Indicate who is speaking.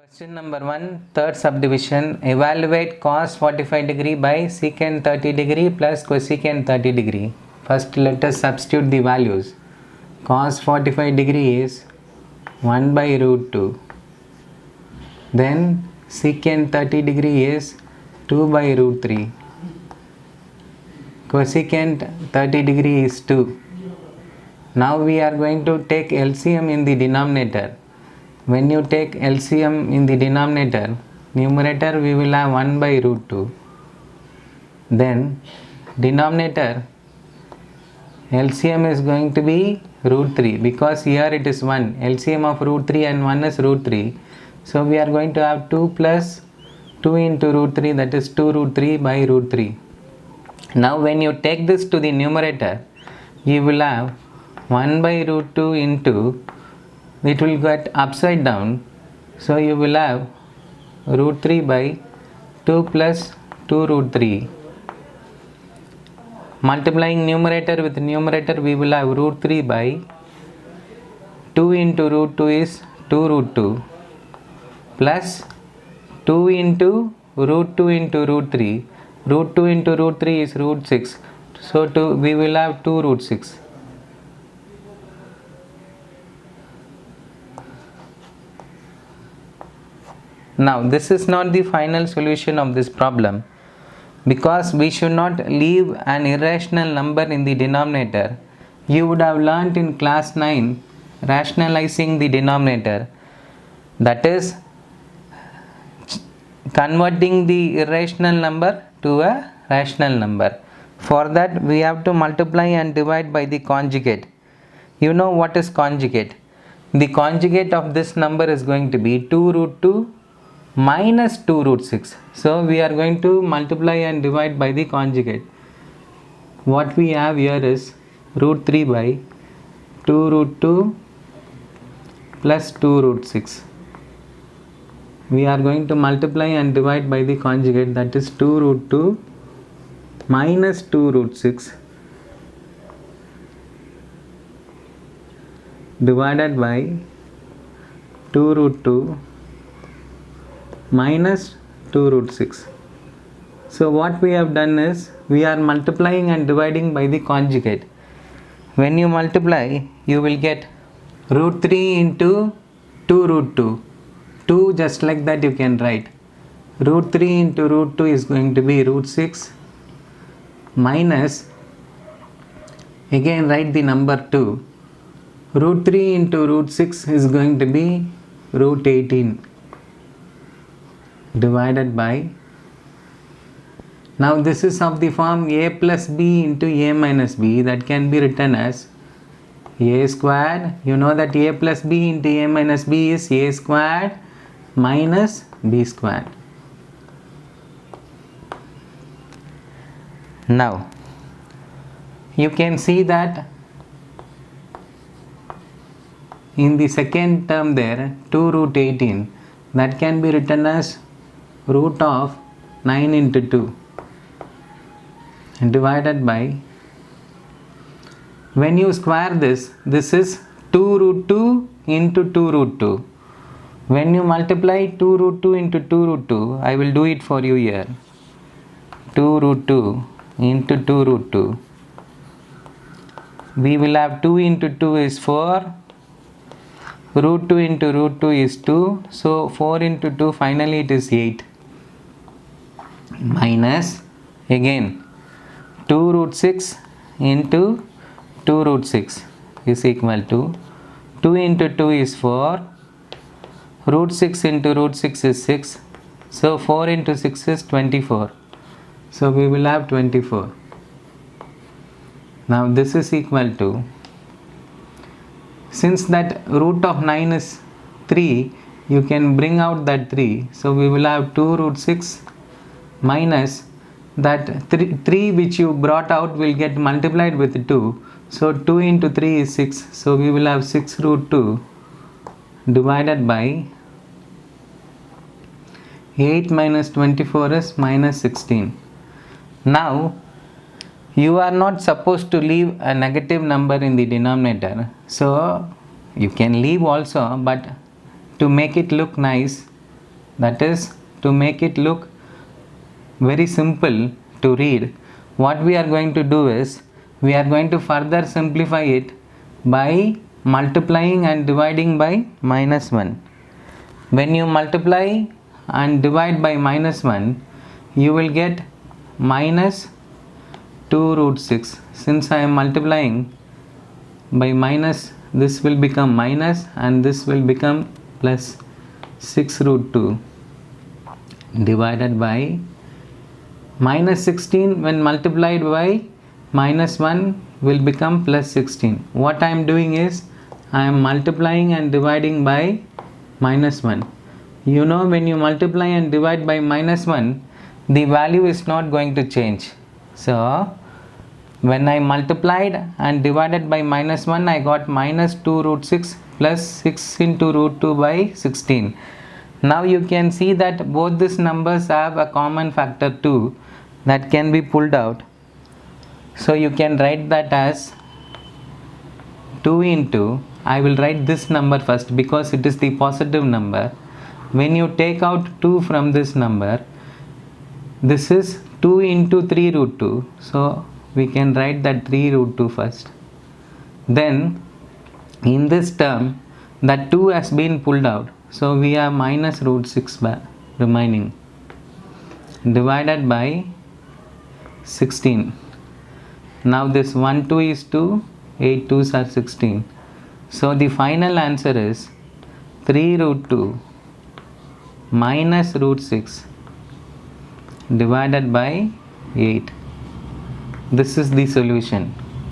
Speaker 1: Question number 1, third subdivision. Evaluate cos 45 degree by secant 30 degree plus cosecant 30 degree. First let us substitute the values. Cos 45 degree is 1 by root 2. Then secant 30 degree is 2 by root 3. Cosecant 30 degree is 2. Now we are going to take LCM in the denominator. When you take LCM in the denominator, numerator we will have 1 by root 2. Then denominator LCM is going to be root 3 because here it is 1. LCM of root 3 and 1 is root 3. So we are going to have 2 plus 2 into root 3, that is 2 root 3 by root 3. Now when you take this to the numerator, you will have 1 by root 2 into, it will get upside down, so you will have root 3 by 2 plus 2 root 3. Multiplying numerator with numerator, we will have root 3 by 2 into root 2 is 2 root 2 plus 2 into root 2 into root 3. Root 2 into root 3 is root 6. So we will have 2 root 6. Now this is not the final solution of this problem because we should not leave an irrational number in the denominator. You would have learnt in class 9 rationalizing the denominator, that is converting the irrational number to a rational number. For that we have to multiply and divide by the conjugate. You know what is conjugate? The conjugate of this number is going to be 2 root 2 minus 2 root 6. So we are going to multiply and divide by the conjugate. What we have here is root 3 by 2 root 2 plus 2 root 6. We are going to multiply and divide by the conjugate, that is 2 root 2 minus 2 root 6 divided by 2 root 2 minus 2 root 6. So what we have done is we are multiplying and dividing by the conjugate. When you multiply, you will get root 3 into 2 root 2. 2 just like that you can write. Root 3 into root 2 is going to be root 6 minus, again write the number 2. Root 3 into root 6 is going to be root 18 divided by, now this is of the form a plus b into a minus b, that can be written as a squared. You know that a plus b into a minus b is a squared minus b squared. Now you can see that in the second term there 2 root 18, that can be written as root of 9 into 2 divided by, when you square this is 2 root 2 into 2 root 2. When you multiply 2 root 2 into 2 root 2, I will do it for you here. 2 root 2 into 2 root 2. We will have 2 into 2 is 4. Root 2 into root 2 is 2. So 4 into 2, finally it is 8. Minus, again 2 root 6 into 2 root 6 is equal to 2 into 2 is 4. Root 6 into root 6 is 6. So 4 into 6 is 24. So we will have 24. Now this is equal to, since that root of 9 is 3, you can bring out that 3. So we will have 2 root 6 minus that 3 which you brought out will get multiplied with 2. So 2 into 3 is 6. So we will have 6 root 2 divided by 8 minus 24 is minus 16. Now you are not supposed to leave a negative number in the denominator. So you can leave also, but to make it look nice, That is, to make it look very simple to read, what we are going to do is, we are going to further simplify it by multiplying and dividing by -1. When you multiply and divide by -1, you will get minus 2 root 6. Since I am multiplying by minus, this will become minus and this will become plus 6 root 2 divided by minus 16. When multiplied by -1 will become plus 16. What I am doing is, I am multiplying and dividing by -1. You know, when you multiply and divide by -1, the value is not going to change. So when I multiplied and divided by -1, I got minus 2 root 6 plus 6 into root 2 by 16. Now you can see that both these numbers have a common factor 2 that can be pulled out. So you can write that as 2 into, I will write this number first because it is the positive number. When you take out 2 from this number, this is 2 into 3 root 2. So we can write that 3 root 2 first. Then in this term, that 2 has been pulled out. So we have minus root 6 remaining, divided by 16. Now this 1 2 is 2, 8 2s are 16. So the final answer is 3 root 2 minus root 6 divided by 8. This is the solution.